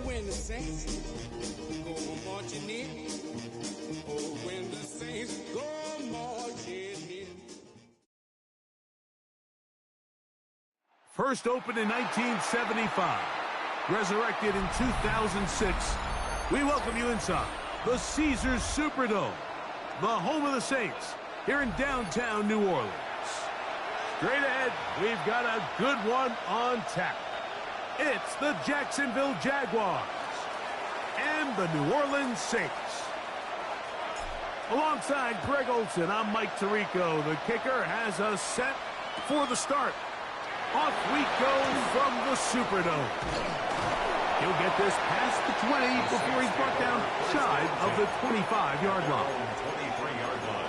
when the Saints go marching in. Oh, when the Saints go marching in. First opened in 1975, resurrected in 2006, we welcome you inside the Caesars Superdome, the home of the Saints, here in downtown New Orleans. Straight ahead, we've got a good one on tap. It's the Jacksonville Jaguars and the New Orleans Saints. Alongside Greg Olsen, I'm Mike Tirico. The kicker has us set for the start. Off we go from the Superdome. He'll get this past the 20 before he's brought down shy of the 25-yard line. 23-yard line.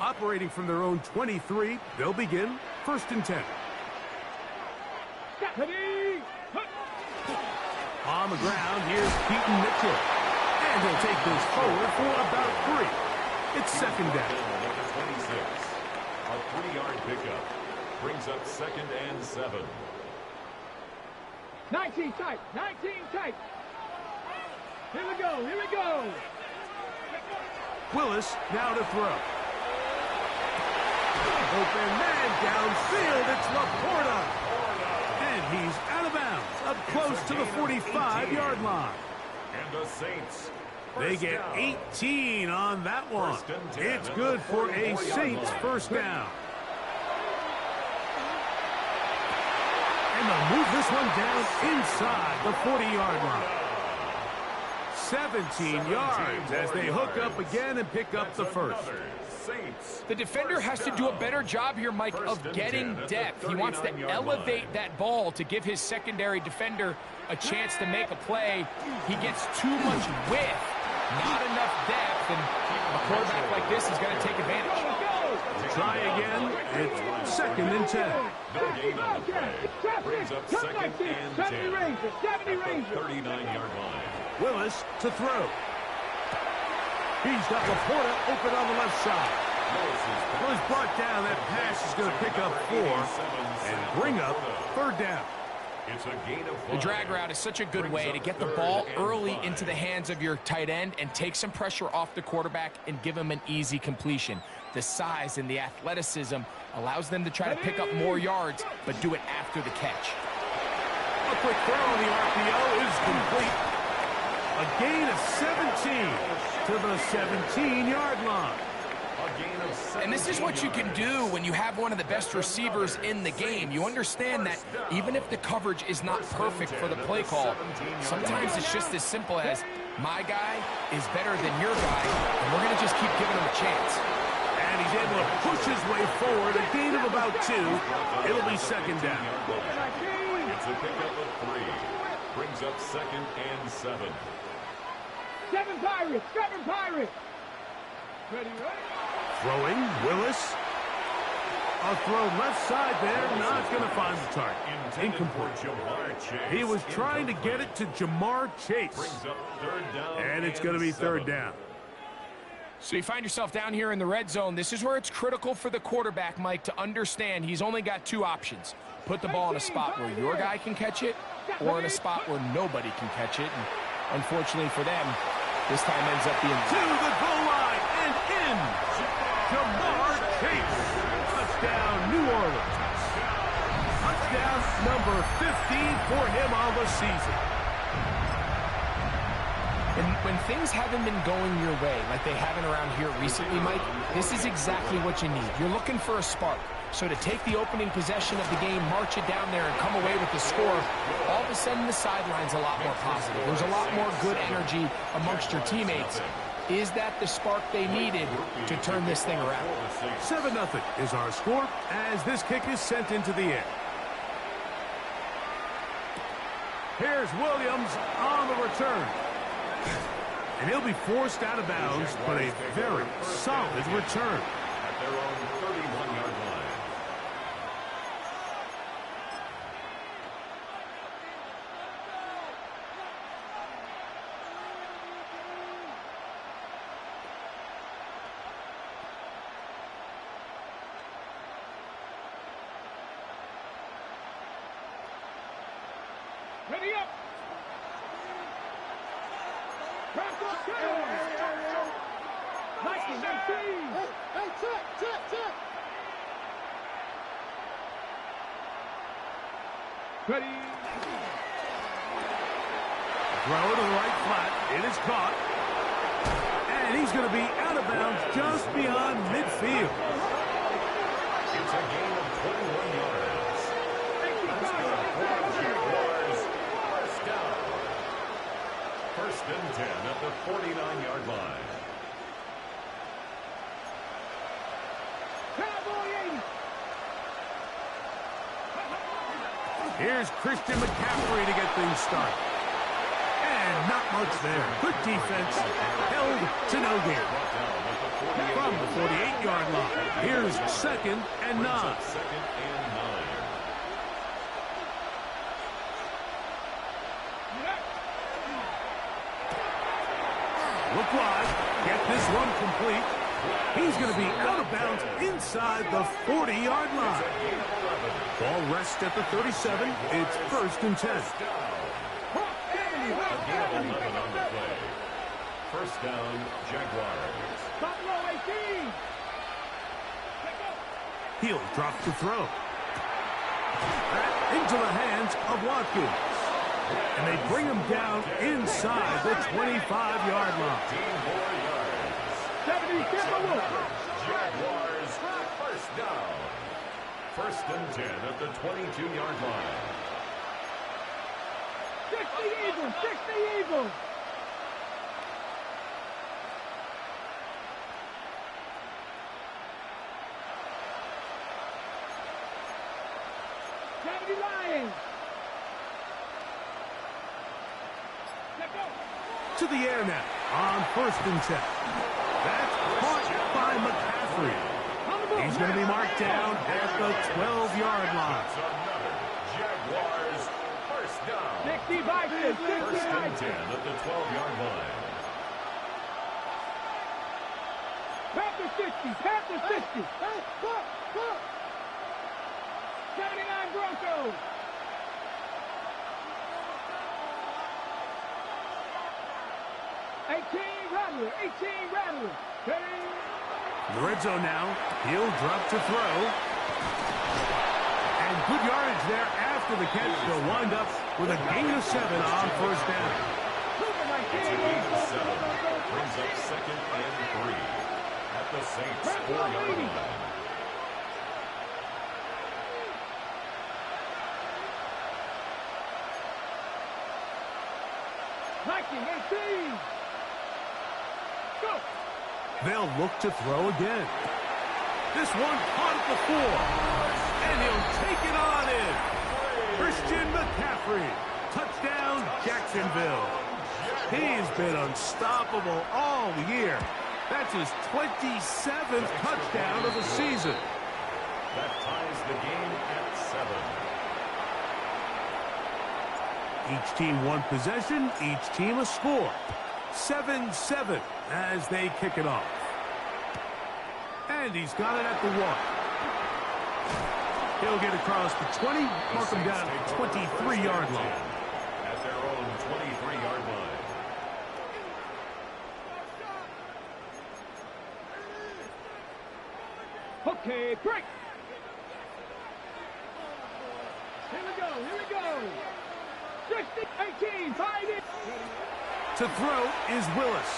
Operating from their own 23, they'll begin 1st and 10. On the ground, here's Keaton Mitchell. And he'll take this forward for about 3. It's 2nd down. Number 26. A 3-yard pickup. Brings up 2nd and 7. 19 tight. 19 tight. Here we go. Here we go. Willis now to throw. Open man downfield. It's Laporta. And he's out of bounds, up close to the 45-yard line. And the Saints. They get 18 on that one. It's good for a Saints first down. And they'll move this one down inside the 40-yard line. 17 yards as they hook up again and pick up the first. The defender has to do a better job here, Mike, of getting depth. He wants to elevate that ball to give his secondary defender a chance to make a play. He gets too much width, not enough depth, and a quarterback like this is going to take advantage. Try again. It's 2nd and 10. No gain on the play. Brings up 2nd and 10. 39-yard line. Willis to throw. He's got Laporta open on the left side. Willis brought down. That pass is going to pick up 4 and bring up 3rd down. It's a gain of 5. The drag route is such a good way to get the ball early into the hands of your tight end and take some pressure off the quarterback and give him an easy completion. The size and the athleticism allows them to try to pick up more yards, but do it after the catch. A quick throw on the RPO is complete. A gain of 17 to the 17-yard line. And this is what you can do when you have one of the best receivers in the game. You understand that even if the coverage is not perfect for the play call, sometimes it's just as simple as, my guy is better than your guy, and we're going to just keep giving him a chance. And he's able to push his way forward, a gain of about 2. It'll be 2nd down. It's a pickup of 3. Brings up 2nd and 7. 7 Pirates. 7 Pirates. Ready, ready. Throwing, Willis. A throw left side there, not going to find the target. Incomplete. He was trying to get it to Jamar Chase. And it's going to be 3rd down. So you find yourself down here in the red zone. This is where it's critical for the quarterback, Mike, to understand he's only got 2 options. Put the ball in a spot where your guy can catch it, or in a spot where nobody can catch it. And unfortunately for them, this time ends up being to the goal line and in. Jamar Chase. Touchdown, New Orleans. Touchdown number 15 for him on the season. And when things haven't been going your way, like they haven't around here recently, Mike, this is exactly what you need. You're looking for a spark. So to take the opening possession of the game, march it down there, and come away with the score, all of a sudden the sideline's a lot more positive. There's a lot more good energy amongst your teammates. Is that the spark they needed to turn this thing around? 7-0 is our score as this kick is sent into the air. Here's Williams on the return. And he'll be forced out of bounds, but a very solid return. At their own 31-yard line. 20 up. Press up, Nike 19. Hey, check. Ready. Throw to the right flat. It is caught. And he's going to be out of bounds just beyond midfield. It's a gain of 21 yards. Jaguars, first down. First and 10 at the 49-yard line. Here's Christian McCaffrey to get things started. And not much there. Good defense. Held to no gain. From the 48-yard line. Here's 2nd and 9. 2nd and 9. Look wide. Get this one complete. He's going to be out of bounds inside the 40-yard line. Ball rests at the 37. It's 1st and 10. First down, Jaguars. He'll drop to throw. That into the hands of Watkins. And they bring him down inside the 25-yard line. 15 more yards. Jaguars, first down. 1st and 10 at the 22-yard line. 60 Eagles. Lions. To the air now on 1st and 10. That's caught by McCaffrey. He's going to be marked down at the 12-yard line. Jaguars, first down. 65. 1st and 10 at the 12-yard line. Panthers 60. 79 Broncos. Rattler. The red zone now. He'll drop to throw. And good yardage there after the catch. They'll wind up with a gain of 7 on 1st down. It's a gain of 7. Brings up 2nd and 3 at the Saints 4-yard line. Nike 18. Go. They'll look to throw again. This one caught at the 4. And he'll take it on in. Christian McCaffrey. Touchdown, Jacksonville. He's been unstoppable all year. That's his 27th touchdown of the season. That ties the game at 7. Each team one possession, each team a score. 7-7 as they kick it off. And he's got it at the 1. He'll get across the 20, mark him down at the 23-yard line. At their own 23-yard line. Okay, break. Here we go. 60, 18, find it. To throw is Willis.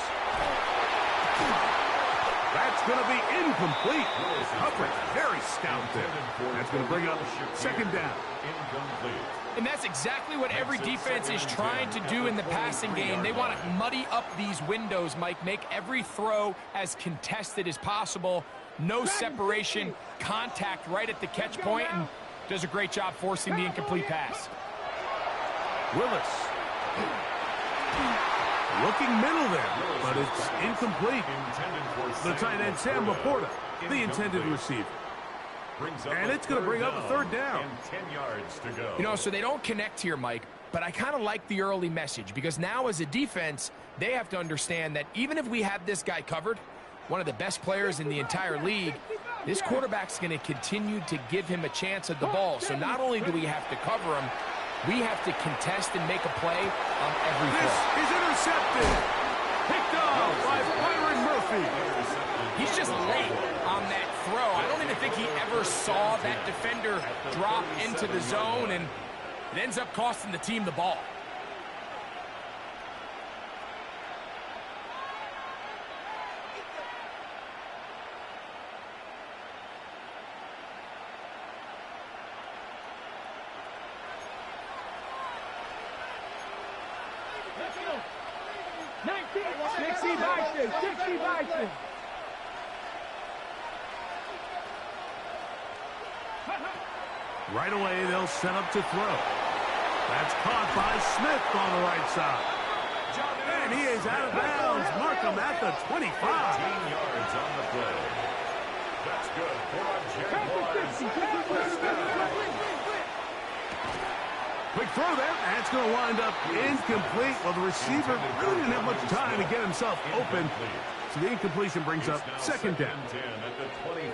That's going to be incomplete. Coverage very stout there. That's going to bring up 2nd down. Incomplete. And that's exactly what every defense is trying to do in the passing game. They want to muddy up these windows, Mike, make every throw as contested as possible. No separation, contact right at the catch point, and does a great job forcing the incomplete pass. Willis. Looking middle there, but it's incomplete. The tight end, Sam Laporta, the intended receiver. And it's going to bring up a 3rd down. And 10 yards to go. You know, so they don't connect here, Mike, but I kind of like the early message because now as a defense, they have to understand that even if we have this guy covered, one of the best players in the entire league, this quarterback's going to continue to give him a chance at the ball. So not only do we have to cover him, We have to contest and make a play on every This throw. is intercepted. Picked off by Byron Murphy. He's just late on that throw. I don't even think he ever saw that defender drop into the zone, and it ends up costing the team the ball. Let's go. 19. 60 Bison. 60 Bison. Right away, they'll set up to throw. That's caught by Smith on the right side. And he is out of bounds. Markham at the 25. 15 yards on the play. That's good for a Jaguars. Quick throw there. That's going to wind up incomplete. Well, the receiver really didn't have much time to get himself open. So the incompletion brings up second down.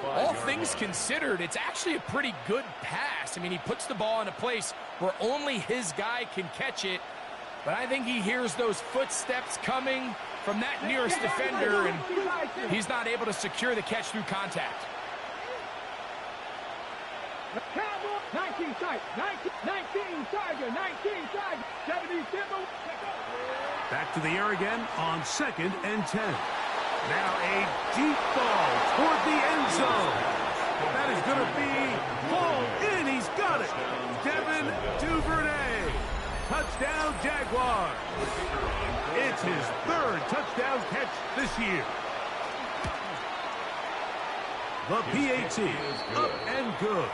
All things considered, it's actually a pretty good pass. I mean, he puts the ball in a place where only his guy can catch it. But I think he hears those footsteps coming from that nearest defender, and he's not able to secure the catch through contact. 19 Tiger, 19 Tiger, 19 Tiger, 70 Timber. Back to the air again on 2nd and 10. Now a deep ball toward the end zone. That is going to be ball in. He's got it. Devin Duvernay. Touchdown, Jaguars. It's his 3rd touchdown catch this year. The PAT up and good.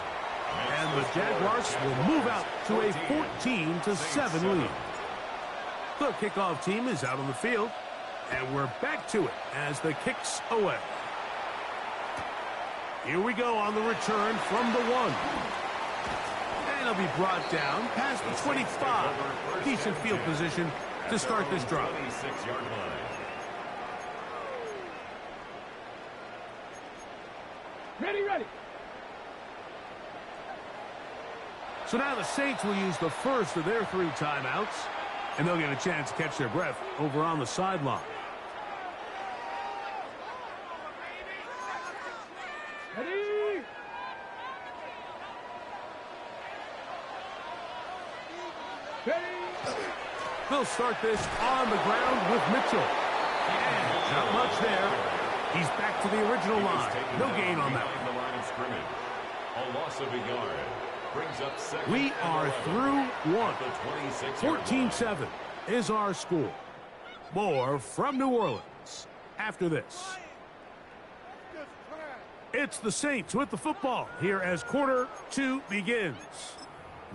And the Jaguars will move out to a 14-7 lead. The kickoff team is out on the field, and we're back to it as the kick's away. Here we go on the return from the 1. And he'll be brought down past the 25. Decent field position to start this drive. 26-yard line. Ready. So now the Saints will use the first of their 3 timeouts, and they'll get a chance to catch their breath over on the sideline. Ready. They'll start this on the ground with Mitchell. And not much there. He's back to the original line. No gain on that. The line of scrimmage. A loss of a yard. Brings up second. We are through 1. The 14-7 is our score. More from New Orleans after this. It's the Saints with the football here as quarter 2 begins.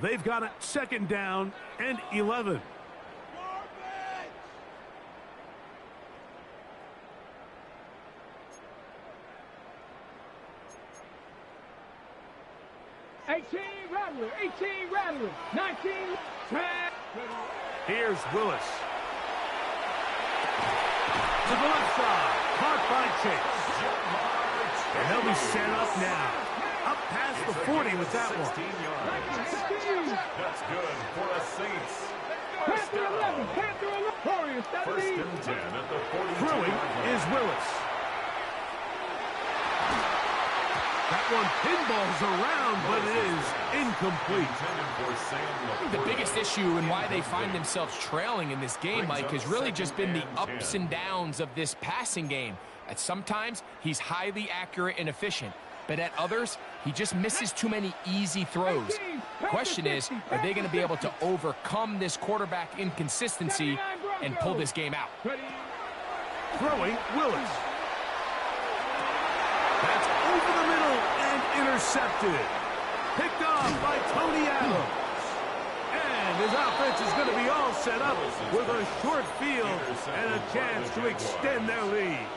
They've got it 2nd down and 11. 18 Rattler, 19 Track. Here's Willis. To the left side, caught by Chase. And they'll be set up now. Up past the 40 with that one. That's good for the Saints. Panther 11, Warriors, 1st and 10 at the 42. Throwing is Willis. That one pinballs around, but it is incomplete. The biggest issue and why they find themselves trailing in this game, Mike, has really just been the ups and downs of this passing game. At sometimes, he's highly accurate and efficient, but at others, he just misses too many easy throws. The question is, are they going to be able to overcome this quarterback inconsistency and pull this game out? Throwing Willis. That's over the middle and intercepted. Picked off by Tony Adams. And his offense is going to be all set up with a short field and a chance to extend their lead.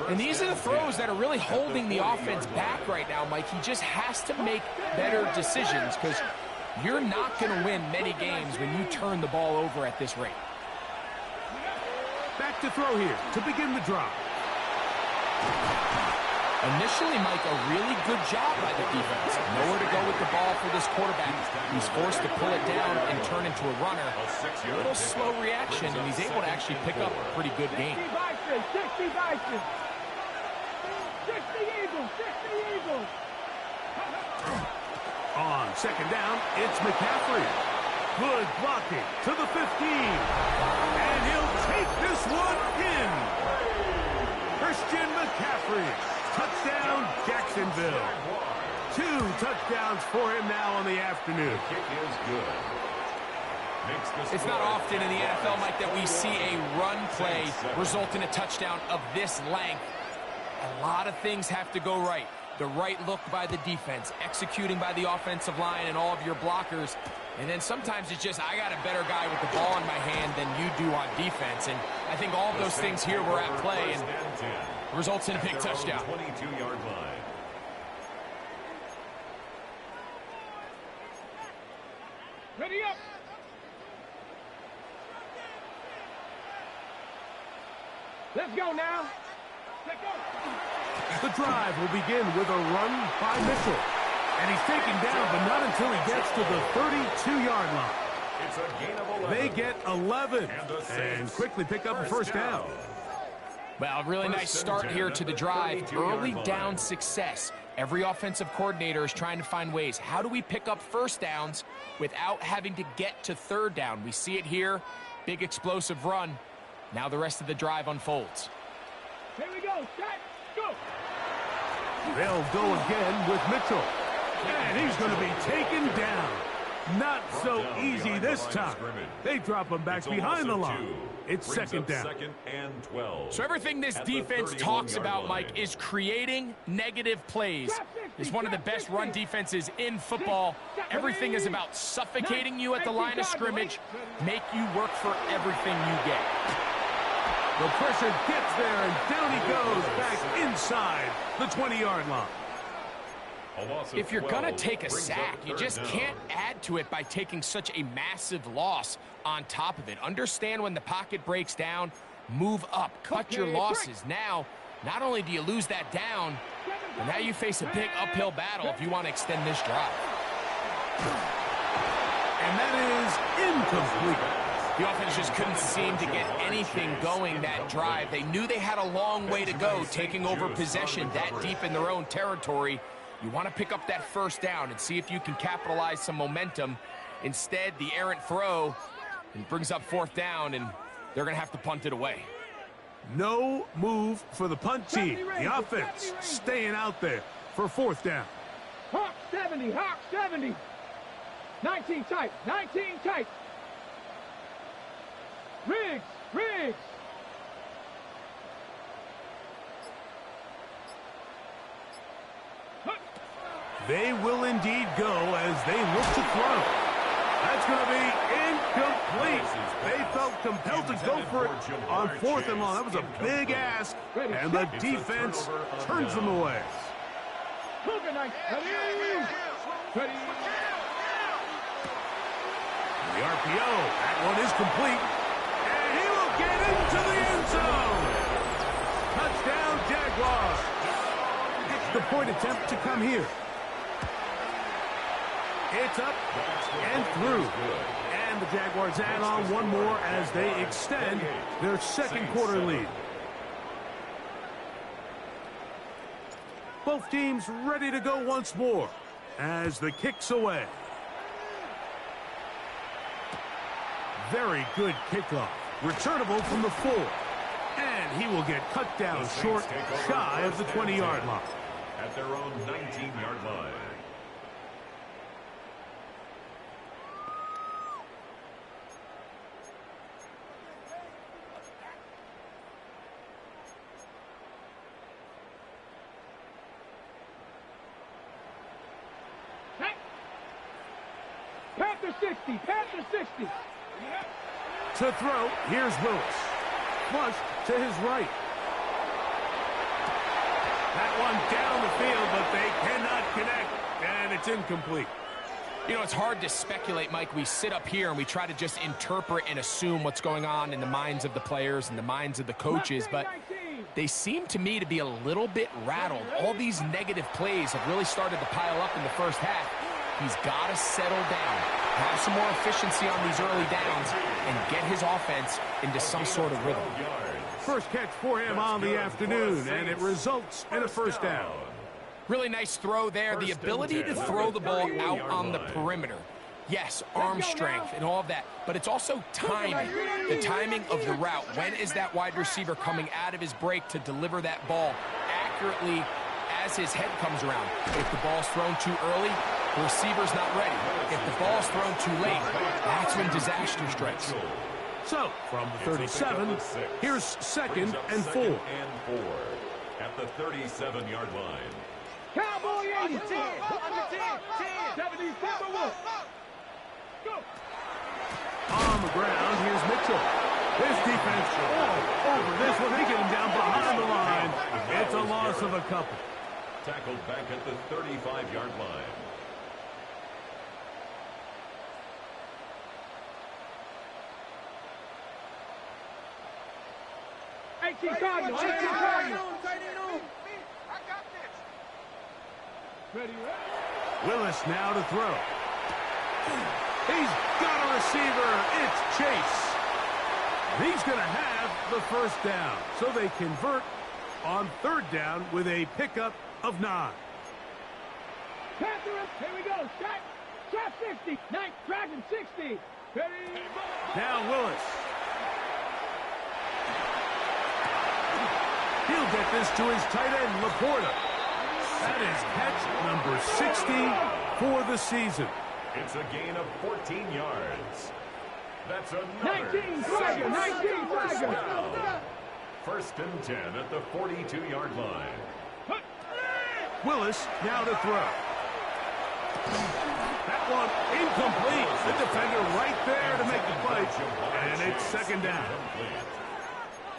And these are the throws that are really holding the offense back right now, Mike. He just has to make better decisions because you're not going to win many games when you turn the ball over at this rate. Back to throw here to begin the drive. Initially, Mike, a really good job by the defense. Nowhere to go with the ball for this quarterback. He's forced to pull it down and turn into a runner. A little slow reaction, and he's able to actually pick up a pretty good game. 60 Bison. 60 Eagles. On second down, it's McCaffrey. Good blocking to the 15. And he'll take this one in. Christian McCaffrey. Touchdown, Jacksonville. 2 touchdowns for him now on the afternoon. Kick is good. It's not often in the NFL, Mike, that we see a run play result in a touchdown of this length. A lot of things have to go right. The right look by the defense, executing by the offensive line and all of your blockers. And then sometimes it's just, I got a better guy with the ball in my hand than you do on defense. And I think all of those things here were at play and results in a big touchdown. 22-yard line. Ready up. Let's go now. Let's go. The drive will begin with a run by Mitchell. And he's taken down, but not until he gets to the 32-yard line. It's a gain of 11. They get 11 and quickly pick up a first down. Well, really nice start here to the drive. Early down success. Every offensive coordinator is trying to find ways. How do we pick up first downs without having to get to third down? We see it here. Big explosive run. Now the rest of the drive unfolds. Here we go. Set. Go. They'll go again with Mitchell. And he's going to be taken down. Not so easy this time. They drop him back behind the line. It's second down. Second and 12. So everything this defense talks about, Mike, is creating negative plays. It's one of the best run defenses in football. Everything is about suffocating you at the line of scrimmage, make you work for everything you get. The pressure gets there, and down he goes back inside the 20-yard line. If you're going to take a sack, you just can't add to it by taking such a massive loss on top of it. Understand when the pocket breaks down, move up, cut your losses. Now, not only do you lose that down, but now you face a big uphill battle if you want to extend this drive. And that is incomplete. The offense just couldn't seem to get anything going that drive. They knew they had a long way to go, taking over possession that deep in their own territory. You want to pick up that first down and see if you can capitalize some momentum. Instead, the errant throw and brings up fourth down, and they're going to have to punt it away. No move for the punt team. The offense staying out there for fourth down. Hawk 70, Hawk 70. 19 tight, 19 tight. Riggs. They will indeed go as they look to throw. That's going to be incomplete. They felt compelled to go for it on fourth and long. That was a big ask, and the defense turns them away. Ready. The RPO, that one is complete. And he will get into the end zone. Touchdown, Jaguars. The point attempt to come here. It's up and through. And the Jaguars add on one more as they extend their second quarter lead. Both teams ready to go once more as the kick's away. Very good kickoff. Returnable from the 4. And he will get cut down short, shy of the 20-yard line. At their own 19-yard line. Panther 60. To throw, here's Willis. Flush to his right. That one down the field, but they cannot connect, and it's incomplete. You know, it's hard to speculate, Mike. We sit up here and we try to just interpret and assume what's going on in the minds of the players and the minds of the coaches, but they seem to me to be a little bit rattled. All these negative plays have really started to pile up in the first half. He's got to settle down, have some more efficiency on these early downs, and get his offense into some sort of rhythm. First catch for him on the afternoon, and it results in a first down. Really nice throw there. The ability to throw the ball out on the perimeter. Yes, arm strength and all of that, but it's also timing. The timing of the route. When is that wide receiver coming out of his break to deliver that ball accurately as his head comes around? If the ball's thrown too early, the receiver's not ready. If the ball's thrown too late, that's when disaster strikes. So, from the 37, here's second and 4. At the 37-yard line. Cowboy 80. 77 Wolf. Go. On the ground, here's Mitchell. His defense all over this one. They get him down behind the line. It's a loss of a couple. Tackled back at the 35-yard line. Cardinals. Willis now to throw. He's got a receiver. It's Chase. He's going to have the first down. So they convert on third down with a pickup of 9. Here we go. Shot 50. Ninth, Dragon 60. Ready. Now Willis. He'll get this to his tight end, Laporta. That is catch number 60 for the season. It's a gain of 14 yards. That's another 19 Flagger. First and 10 at the 42-yard line. Willis now to throw. That one incomplete. The defender right there to make the play. And it's second down.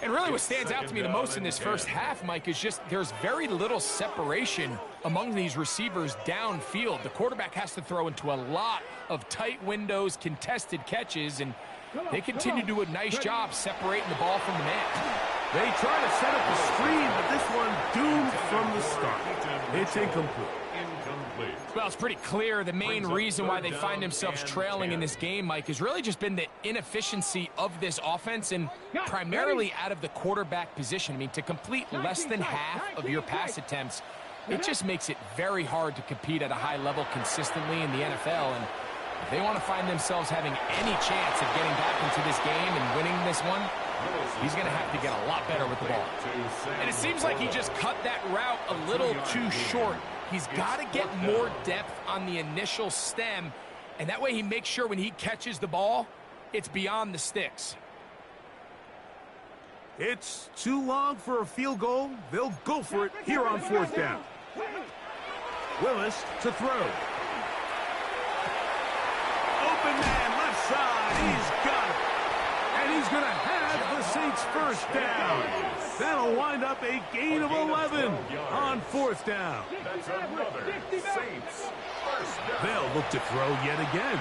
And really what stands out to me the most in this first half, Mike, is just there's very little separation among these receivers downfield. The quarterback has to throw into a lot of tight windows, contested catches, and they continue to do a nice job separating the ball from the man. They try to set up the screen, but this one doomed from the start. It's incomplete. Well, it's pretty clear the main reason why they find themselves trailing in this game, Mike, has really just been the inefficiency of this offense and primarily out of the quarterback position. I mean, to complete less than half of your pass attempts, it just makes it very hard to compete at a high level consistently in the NFL. And if they want to find themselves having any chance of getting back into this game and winning this one, he's going to have to get a lot better with the ball. And it seems like he just cut that route a little too short. He's got to get more depth on the initial stem, and that way he makes sure when he catches the ball, it's beyond the sticks. It's too long for a field goal. They'll go for it here on fourth down. Willis to throw. Open man, left side. He's got it. And he's going to have the Saints first down. That'll wind up a gain of 11 on fourth down. That's another Saints first down. They'll look to throw yet again.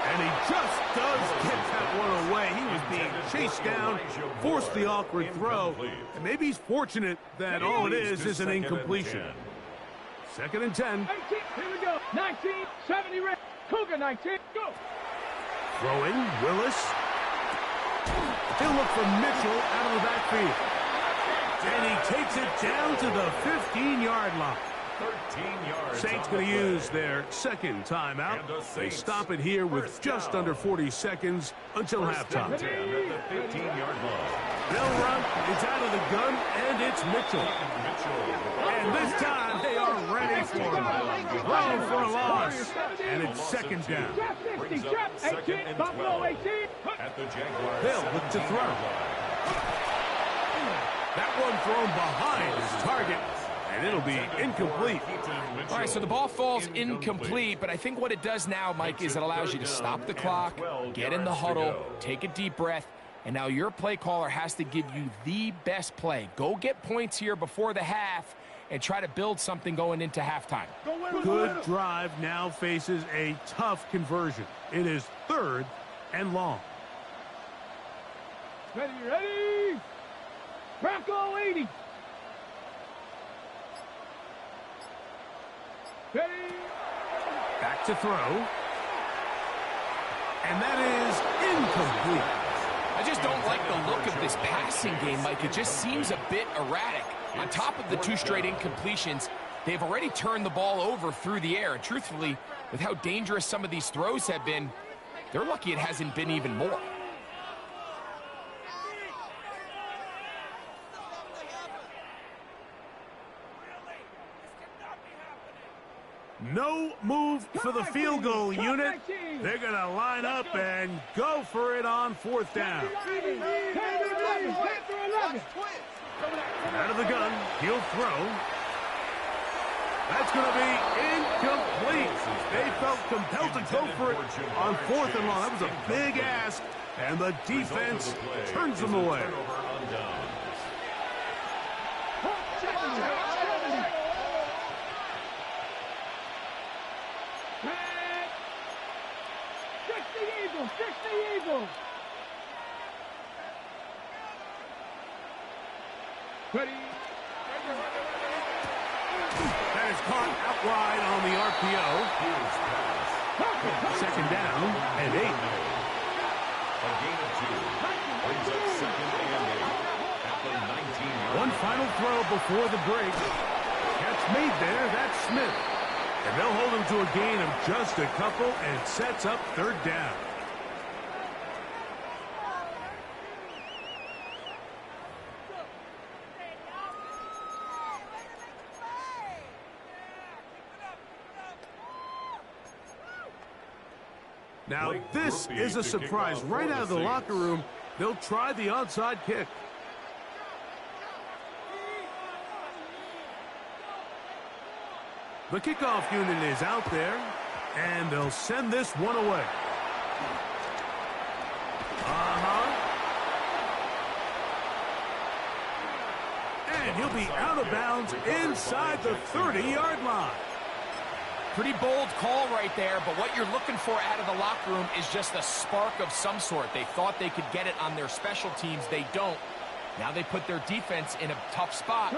And he just does get that one away. He was being chased down, forced the awkward throw. And maybe he's fortunate that all it is an incompletion. Second and 10. 18, here we go. 19, 70, Cougar 19, go. Throwing, Willis. He'll look for Mitchell out of the backfield. And he takes it down to the 15-yard line. 13 yards. Saints going to use their second timeout. They stop it here with just under 40 seconds until halftime. At the 15-yard line. They'll run. It's out of the gun, and it's Mitchell. And this time they are ready for him. Running for a loss. And it's second down. Brings up second and 12 at the Jaguars. They'll look to throw. That one thrown behind his target. And it'll be incomplete. All right, so the ball falls incomplete, but I think what it does now, Mike, is it allows you to stop the clock, get in the huddle, take a deep breath, and now your play caller has to give you the best play. Go get points here before the half and try to build something going into halftime. Good drive now faces a tough conversion. It is third and long. Ready. Bronco 80. Ready. Back to throw. And that is incomplete. I just don't like the look of this passing game, Mike. It just seems a bit erratic. On top of the 2 straight incompletions, they've already turned the ball over through the air. And truthfully, with how dangerous some of these throws have been, they're lucky it hasn't been even more. No move for the field goal unit. They're going to line up and go for it on 4th down. Out of the gun, he'll throw. That's going to be incomplete. They felt compelled to go for it on 4th and long. That was a big ask, and the defense turns them away. Fix the Eagles. Ready. That is caught out wide on the RPO. 2nd down and 8. A gain of 2 brings up 2nd and 8 at the 19-yard. One final throw before the break. Catch made there. That's Smith. And they'll hold him to a gain of just a couple and sets up 3rd down. Now, this is a surprise. Right out of the locker room, they'll try the onside kick. The kickoff unit is out there, and they'll send this one away. And he'll be out of bounds inside the 30-yard line. Pretty bold call right there, but what you're looking for out of the locker room is just a spark of some sort. They thought they could get it on their special teams. They don't. Now they put their defense in a tough spot,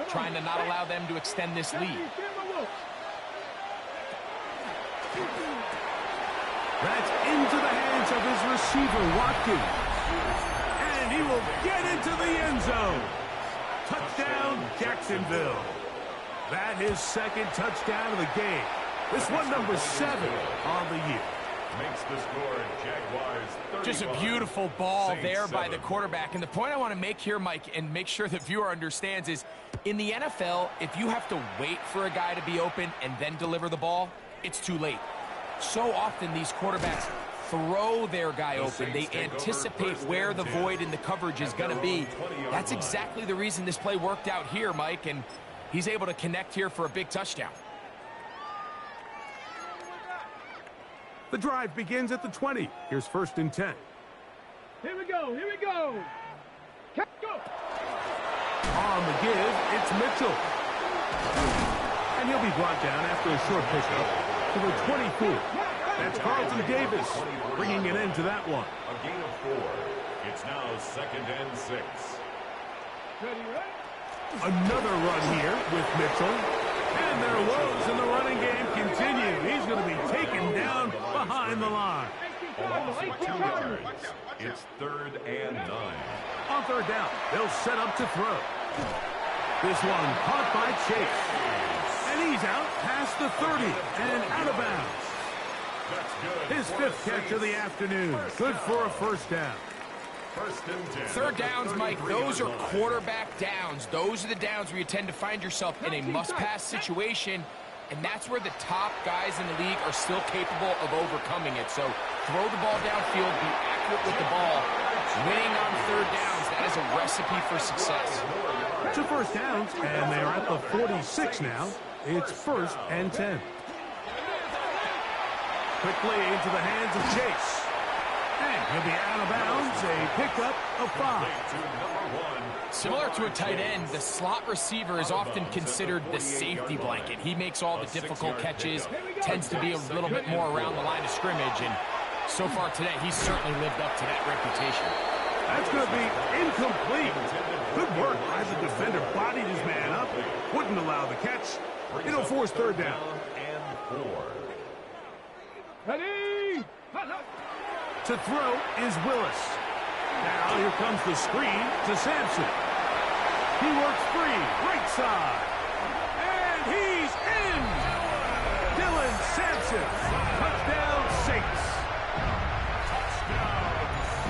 trying to not allow them to extend this lead. That's into the hands of his receiver, Watkins. And he will get into the end zone. Touchdown, Jacksonville. That is 2nd touchdown of the game. This one number 7 on the year. Makes the score Jaguars 35. Just a beautiful ball there by the quarterback. And the point I want to make here, Mike, and make sure the viewer understands is, in the NFL, if you have to wait for a guy to be open and then deliver the ball, it's too late. So often these quarterbacks throw their guy open. They anticipate where the void in the coverage is going to be. That's exactly the reason this play worked out here, Mike, and he's able to connect here for a big touchdown. The drive begins at the 20. Here's 1st and 10. Here we go. Go. On the give, it's Mitchell. And he'll be brought down after a short pickup to the 24. That's Carlton Davis bringing an end to that one. A gain of 4. It's now 2nd and 6. Ready. Another run here with Mitchell. And their woes in the running game continue. He's going to be taken down behind the line. A loss of 2 yards. It's 3rd and 9. On 3rd down, they'll set up to throw. This one caught by Chase. And he's out past the 30 and out of bounds. That's good. His 5th catch of the afternoon. Good for a 1st down. 1st and 10. 3rd downs, Mike, those are quarterback downs. Those are the downs where you tend to find yourself in a must-pass situation, and that's where the top guys in the league are still capable of overcoming it. So throw the ball downfield, be accurate with the ball. Winning on 3rd downs, that is a recipe for success. 2 first downs, and they're at the 46 now. It's 1st and 10. Quickly into the hands of Chase. And he'll be out of bounds, a pickup of 5. Similar to a tight end, the slot receiver is often considered the safety blanket. He makes all the difficult catches, tends to be a little bit more around the line of scrimmage, and so far today, he's certainly lived up to that reputation. That's going to be incomplete. Good work as the defender bodied his man up. Wouldn't allow the catch. It'll force third down. And 4. Ready? To throw is Willis. Now here comes the screen to Sampson. He works free, right side. And he's in! Dylan Sampson. Touchdown, Saints.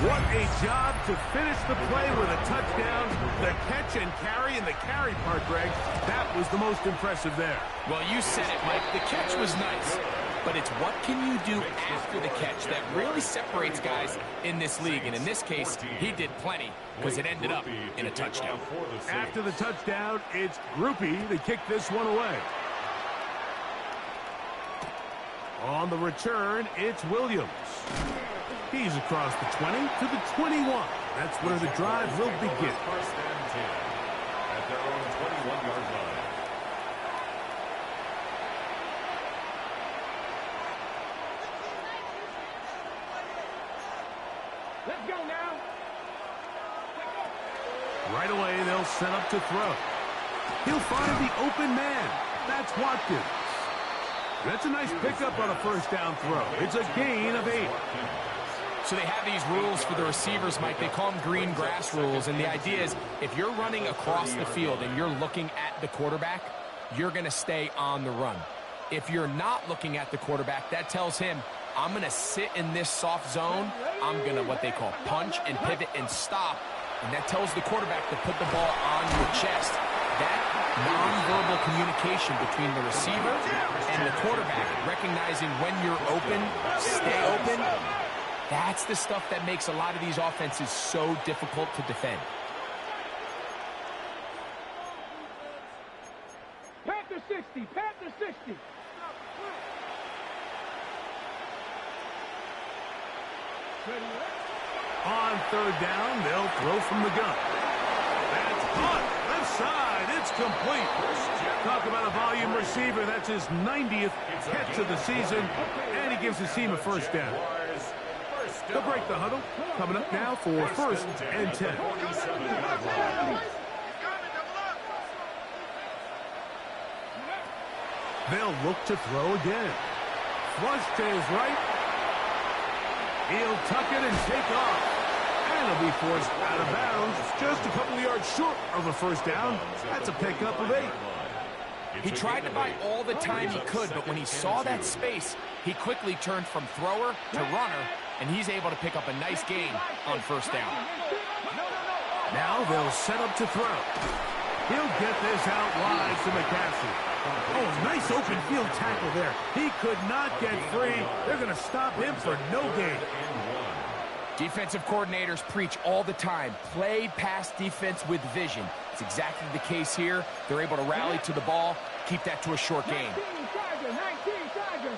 What a job to finish the play with a touchdown. The catch and carry, and the carry part, Greg, that was the most impressive there. Well, you said it, Mike. The catch was nice. But it's what can you do after the catch that really separates guys in this league. And in this case, he did plenty because it ended up in a touchdown. After the touchdown, it's Grupe to kick this one away. On the return, it's Williams. He's across the 20 to the 21. That's where the drive will begin. First and 10 at their own 21-yard line. Let's go now. Right away, they'll set up to throw. He'll find the open man. That's Watkins. That's a nice pickup on a first down throw. It's a gain of 8. So they have these rules for the receivers, Mike. They call them green grass rules. And the idea is if you're running across the field and you're looking at the quarterback, you're going to stay on the run. If you're not looking at the quarterback, that tells him, I'm going to sit in this soft zone. I'm going to what they call punch and pivot and stop. And that tells the quarterback to put the ball on your chest. That nonverbal communication between the receiver and the quarterback, recognizing when you're open, stay open, that's the stuff that makes a lot of these offenses so difficult to defend. Panther 60, Panther 60. On third down, they'll throw from the gun. That's caught. Left side. It's complete. Talk about a volume receiver. That's his 90th catch of the season. And he gives his team a first down. They'll break the huddle. Coming up now for first and 10. They'll look to throw again. Flush to his right. He'll tuck it and take off. And he'll be forced out of bounds. Just a couple of yards short of a first down. That's a pickup of 8. He tried to buy all the time he could, but when he saw that space, he quickly turned from thrower to runner, and he's able to pick up a nice gain on first down. Now they'll set up to throw. He'll get this out wide to McCaffrey. Oh, nice open field tackle there. He could not get free. They're going to stop him for no gain. Defensive coordinators preach all the time, play pass defense with vision. It's exactly the case here. They're able to rally to the ball, keep that to a short gain. 19 Tiger.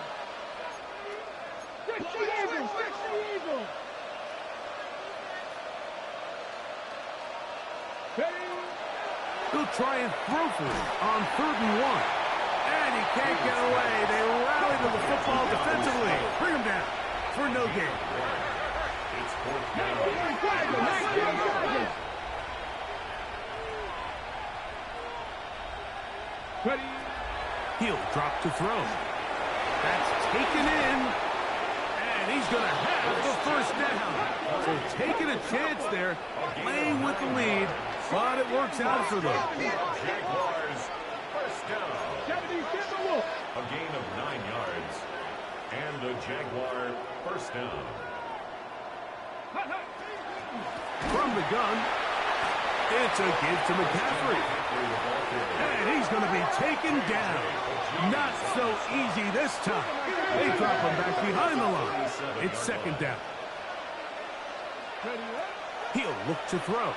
60 Eagles, 60 Eagles. He'll try and throw for him on 3rd and 1. And he can't get away. They rally to the football defensively. Bring him down for no gain. It's 4th 19 Tiger. Ready? He'll drop to throw. That's taken in. And he's going to have the first down. So taking a chance there, playing with the lead, but it works out for them. Jaguars, first down. 77 Wolf. A gain of 9 yards. And the Jaguar first down. From the gun, it's a give to McCaffrey. And he's going to be taken down. Not so easy this time. They drop him back behind the line. It's 2nd down. He'll look to throw.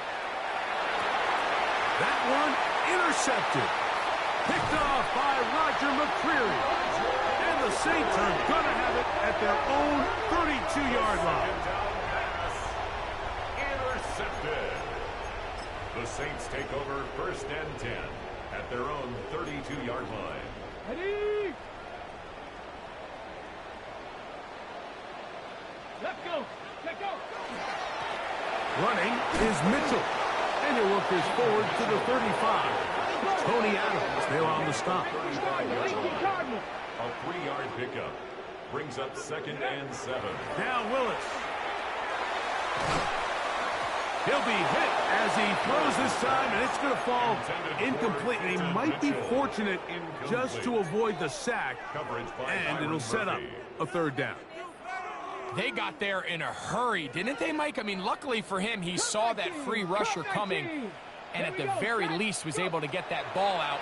That one intercepted. Picked off by Roger McCreary. And the Saints are going to have it at their own 32-yard line. Intercepted. The Saints take over 1st and 10 at their own 32-yard line. Ready? Let's go. Let's go. Running is Mitchell. And he'll work this forward to the 35. Tony Adams there on the stop. A 3-yard pickup. Brings up 2nd and 7. Now Willis. He'll be hit as he throws this time, and it's going to fall incomplete. And he might be fortunate just to avoid the sack, and it'll set up a 3rd down. They got there in a hurry, didn't they, Mike? I mean, luckily for him, he saw that free rusher coming, and at the very least was able to get that ball out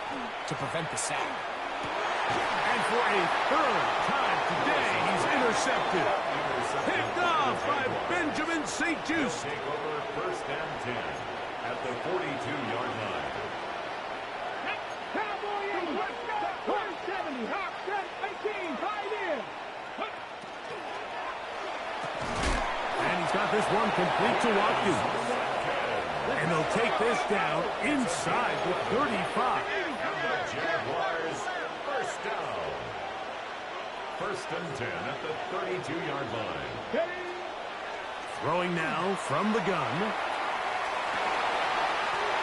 to prevent the sack. And for a 3rd time today, he's intercepted. Picked off by Benjamin St-Juste. Take over 1st and 10 at the 42-yard line. Cowboy in, let's go! 170, Hawks 18, tied in. And he's got this one complete to Watkins. And they'll take this down inside the 35. And the Jaguars, 1st down. 1st and 10 at the 32-yard line. Throwing now from the gun.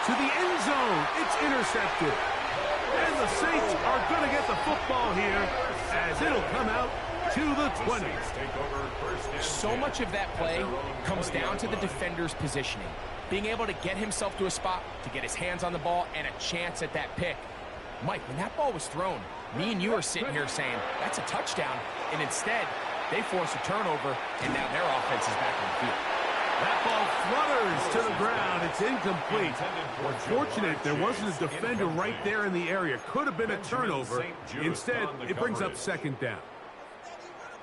To the end zone. It's intercepted. And the Saints are going to get the football here as it'll come out to the 20. So much of that play comes down to the defender's positioning. Being able to get himself to a spot, to get his hands on the ball, and a chance at that pick. Mike, when that ball was thrown, me and you are sitting here saying, that's a touchdown. And instead, they force a turnover, and now their offense is back on the field. That ball flutters to the ground. It's incomplete. Unfortunate there wasn't a defender right there in the area. Could have been a turnover. Instead, it brings up 2nd down.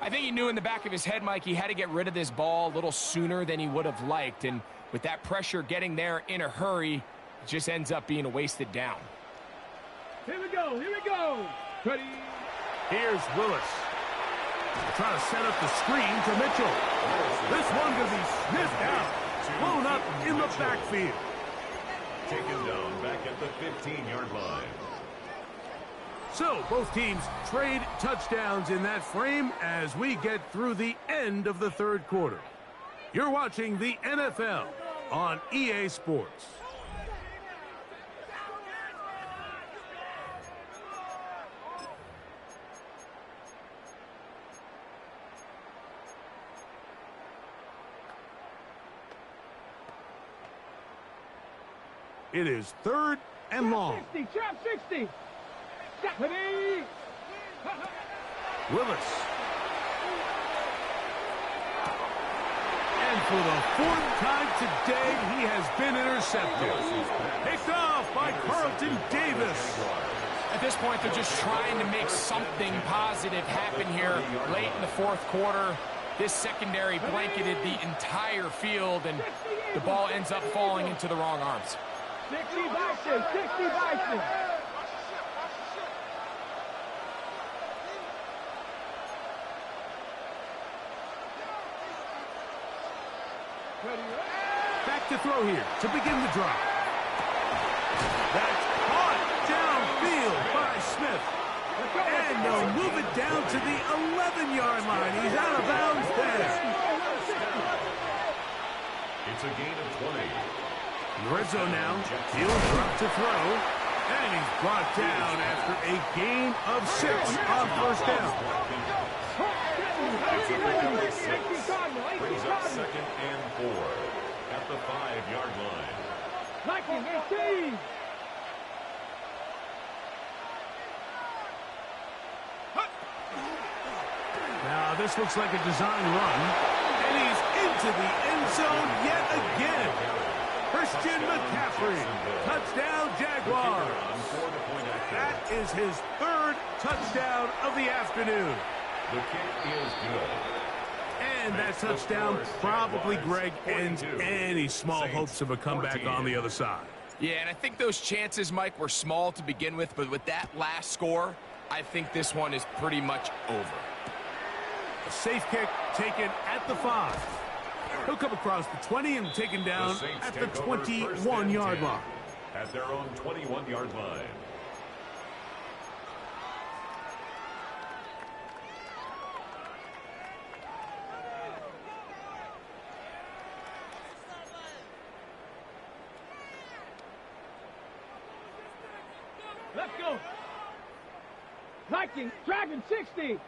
I think he knew in the back of his head, Mike, he had to get rid of this ball a little sooner than he would have liked. And with that pressure getting there in a hurry, it just ends up being a wasted down. Here we go, here we go. Ready? Here's Willis. Trying to set up the screen to Mitchell. This one going to be sniffed out. Blown up in the backfield. Taken down back at the 15-yard line. So both teams trade touchdowns in that frame as we get through the end of the 3rd quarter. You're watching the NFL on EA Sports. It is 3rd and long. 60, trap 60. Ready? Willis. And for the 4th time today, he has been intercepted. Picked off by Carlton Davis. At this point, they're just trying to make something positive happen here late in the 4th quarter. This secondary blanketed the entire field, and the ball ends up falling into the wrong arms. 60 Bison, 60 Bison. Back to throw here to begin the drive. That's caught downfield by Smith. And they'll move it down to the 11-yard line. He's out of bounds there. It's a gain of 20. Red zone now. He'll drop to throw. And he's brought down after a gain of 6 on 1st down. Brings up 2nd and 4 at the 5-yard line. 19, 18. Now this looks like a design run. And he's into the end zone yet again. Christian McCaffrey. Touchdown, Jaguars. That is his 3rd touchdown of the afternoon. The kick is good. And that touchdown probably, Greg, ends any small hopes of a comeback on the other side. Yeah, and I think those chances, Mike, were small to begin with, but with that last score, I think this one is pretty much over. A safe kick taken at the 5. He'll come across the 20 and taken down at the 21-yard line. At their own 21-yard line. Let's go. Viking, Dragon 60.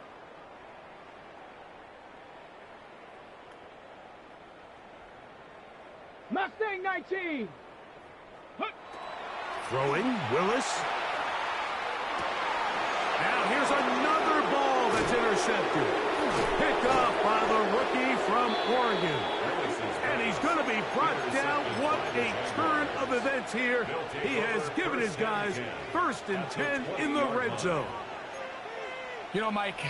Mustang 19. Throwing, Willis. Now here's another ball that's intercepted. Picked off by the rookie from Oregon. And he's going to be brought down. What a turn of events here. He has given his guys 1st and 10 in the red zone. You know, Mike,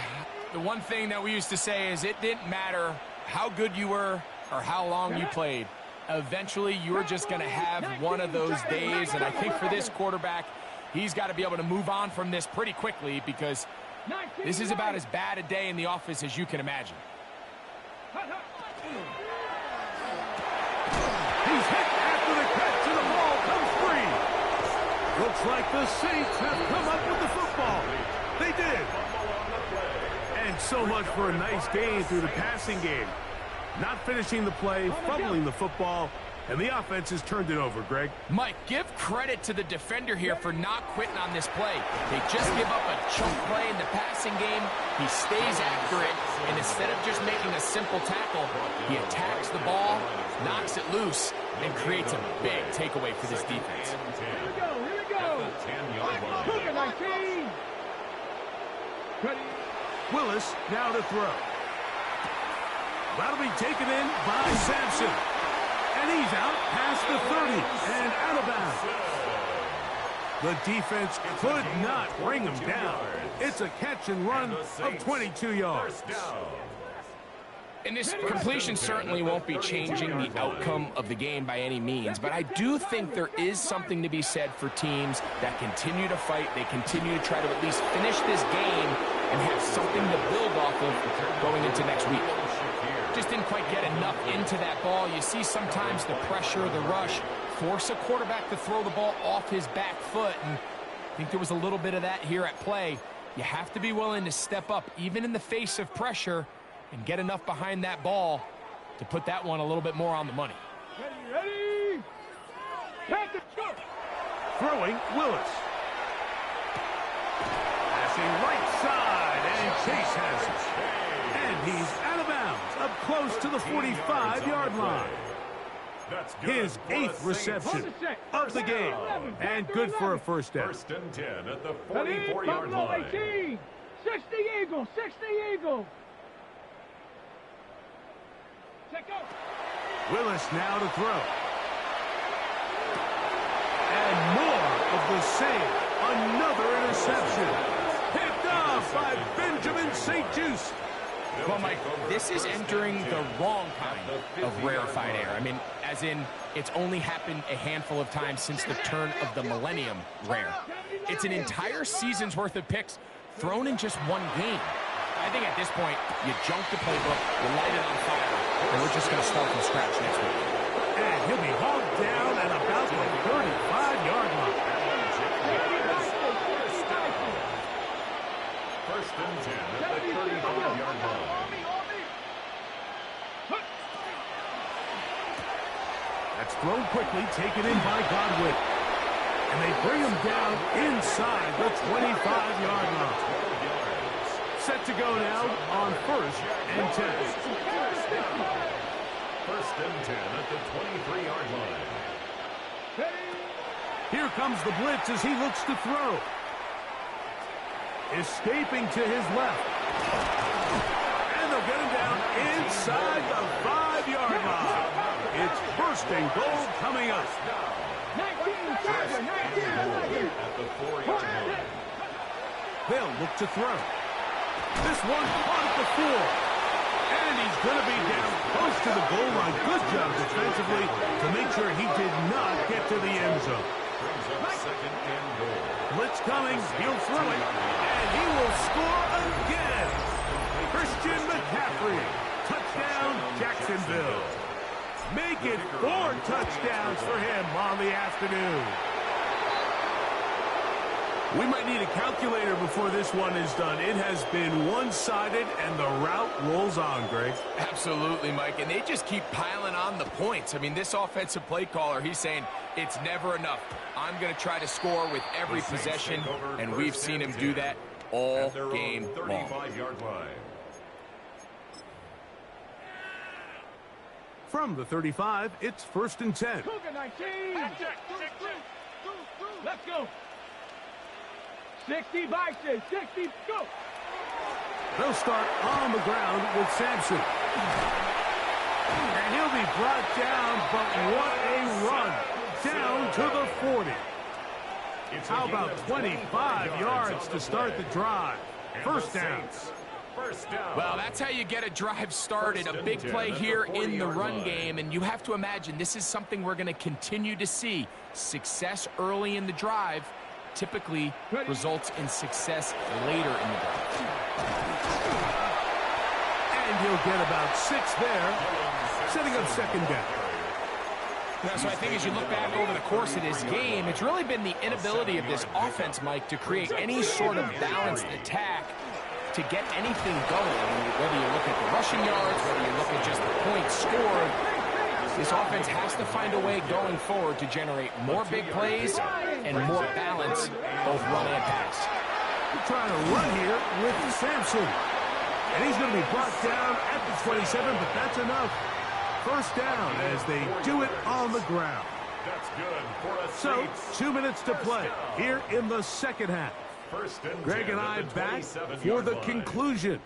the one thing that we used to say is it didn't matter how good you were or how long you played. Eventually, you're just going to have one of those days, and I think for this quarterback, he's got to be able to move on from this pretty quickly because this is about as bad a day in the office as you can imagine. He's hit after the catch, and the ball comes free. Looks like the Saints have come up with the football. They did. And so much for a nice gain through the passing game. Not finishing the play, fumbling the football, and the offense has turned it over, Greg. Mike, give credit to the defender here for not quitting on this play. They just give up a chunk play in the passing game. He stays after it, and instead of just making a simple tackle, he attacks the ball, knocks it loose, and creates a big takeaway for this defense. Here we go, here we go. Cougar 19. Ready. Willis now to throw. That'll be taken in by Sampson. And he's out past the 30 and out of bounds. The defense could not bring him down. It's a catch and run of 22 yards. And this completion certainly won't be changing the outcome of the game by any means, but I do think there is something to be said for teams that continue to fight. They continue to try to at least finish this game and have something to build off of going into next week. Just didn't quite get enough into that ball. You see sometimes the pressure, the rush, force a quarterback to throw the ball off his back foot, and I think there was a little bit of that here at play. You have to be willing to step up, even in the face of pressure, and get enough behind that ball to put that one a little bit more on the money. Ready. Throwing, Willis. Passing right side, and Chase has it. And he's out of bounds, up close to the 45-yard line. His 8th reception of the game, and good for a first down. 1st and 10 at the 44-yard line. 18. 60 Eagle, 60 Eagle. Check out. Willis now to throw. And more of the same. Another interception. Picked off by Benjamin St-Juste. Well, Mike, this is entering the wrong kind of rarefied air. I mean, as in, it's only happened a handful of times since the turn of the millennium rare. It's an entire season's worth of picks thrown in just one game. I think at this point, you junk the playbook, you light it on fire, and we're just going to start from scratch next week. And he'll be hauled down at about the 35-yard line. 1st and 10 at the 35-yard line. That's thrown quickly, taken in by Godwin. And they bring him down inside the 25-yard line. Set to go now on 1st and 10. 1st and 10 at the 23-yard line. Here comes the blitz as he looks to throw. Escaping to his left. And they'll get him down inside the 5-yard line. It's 1st and goal coming up. 19, 19. At the 4-yard line. They'll look to throw. This one caught at the 4. And he's going to be down close to the goal line. Good job defensively to make sure he did not get to the end zone. Brings up 2nd and goal. Blitz coming. He'll throw it. And he will score again. Christian McCaffrey. Touchdown, Jacksonville. Make it 4 touchdowns for him on the afternoon. We might need a calculator before this one is done. It has been one-sided, and the route rolls on, Greg. Absolutely, Mike, and they just keep piling on the points. I mean, this offensive play caller, he's saying it's never enough. I'm going to try to score with every possession, and we've seen him do that all game long. 35-yard line. From the 35, it's 1st and 10. Cougar 19. Let's go. 60 Bison, 60, go! They'll start on the ground with Sampson. And he'll be brought down, but what a run. Down to the 40. How about 25 yards to start the drive? First down. Well, that's how you get a drive started. A big play here in the run game, and you have to imagine this is something we're going to continue to see. Success early in the drive typically results in success later in the drive. And he'll get about 6 there, setting up 2nd down. Yeah, so I think as you look back over the course of this game, it's really been the inability of this offense, Mike, to create any sort of balanced attack to get anything going. Whether you look at the rushing yards, whether you look at just the points scored, this offense has to find a way going forward to generate more big plays and more balance, both run and pass. We're trying to run here with Sampson. And he's going to be brought down at the 27, but that's enough. First down as they do it on the ground. That's good for a So, 2 minutes to play here in the second half. Greg and I back for the conclusion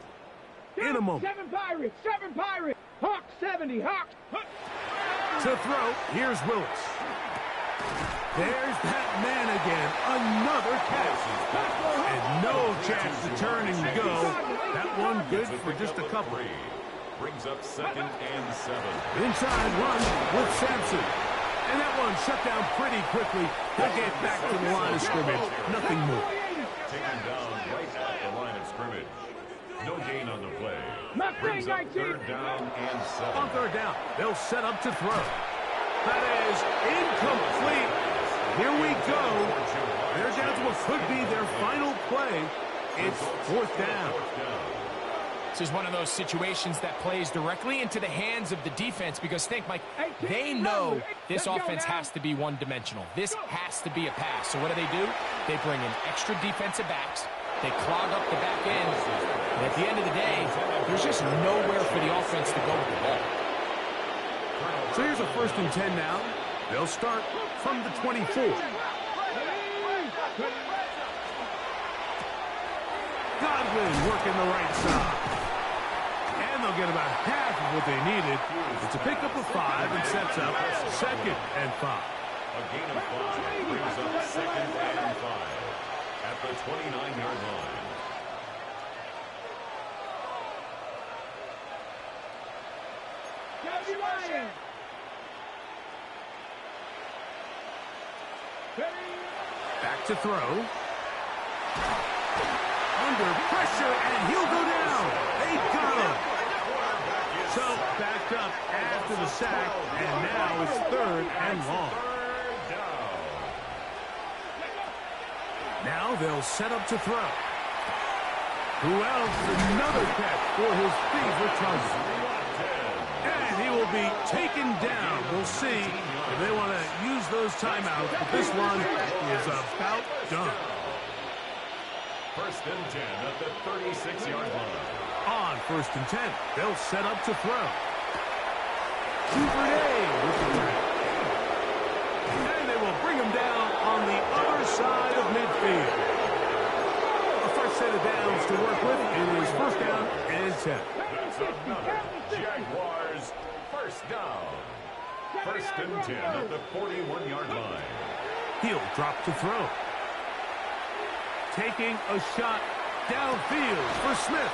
in a moment. 7 Pirates, 7 Pirates. Hawk 70, Hawk. To throw, here's Willis. There's that man again, another catch. And no chance to turn and go. That one good for just a couple. Brings up 2nd and 7. Inside run with Sampson. And that one shut down pretty quickly. He'll get back to the line of scrimmage. Nothing more. Taken down right at the line of scrimmage. No gain on the play. Brings up 3rd down and 7. On 3rd down, they'll set up to throw. That is incomplete. Here we go. They're down to what could be their final play. It's 4th down. This is one of those situations that plays directly into the hands of the defense because think, Mike, they know this offense has to be one-dimensional. This has to be a pass. So what do? They bring in extra defensive backs. They clog up the back end. And at the end of the day, there's just nowhere for the offense to go with the ball. So here's a 1st and 10 now. They'll start from the 24. Godwin working the right side. And they'll get about half of what they needed. It's a pickup of 5 and sets up 2nd and 5. A gain of 5 brings up 2nd and 5 at the 29-yard line. Back to throw. Under pressure, and he'll go down. They got him. So, backed up after the sack, and now it's 3rd and long. Now they'll set up to throw. Who else? Another catch for his favorite target. And he will be taken down. We'll see if they want to use those timeouts, but this one is about done. 1st and 10 at the 36-yard line. On 1st and 10, they'll set up to throw. Duvernay with the grab. And they will bring him down on the other side of midfield. A fresh set of downs to work with. It is 1st down and 10. That's another Jaguars 1st down. 1st and 10 at the 41-yard line. He'll drop to throw. Taking a shot downfield for Smith.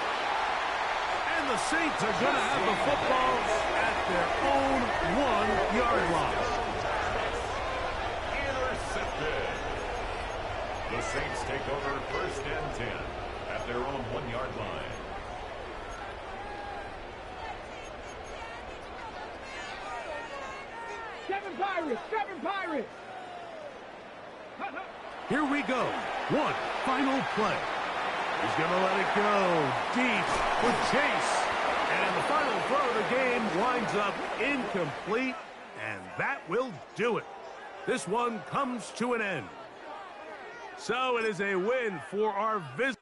And the Saints are going to have the football at their own 1-yard line. Intercepted. The Saints take over 1st and 10 at their own 1-yard line. Seven Pirates, 7 Pirates. Here we go One final play. He's going to let it go deep with Chase. And the final throw of the game winds up incomplete, and that will do it. This one comes to an end. So it is a win for our visitors.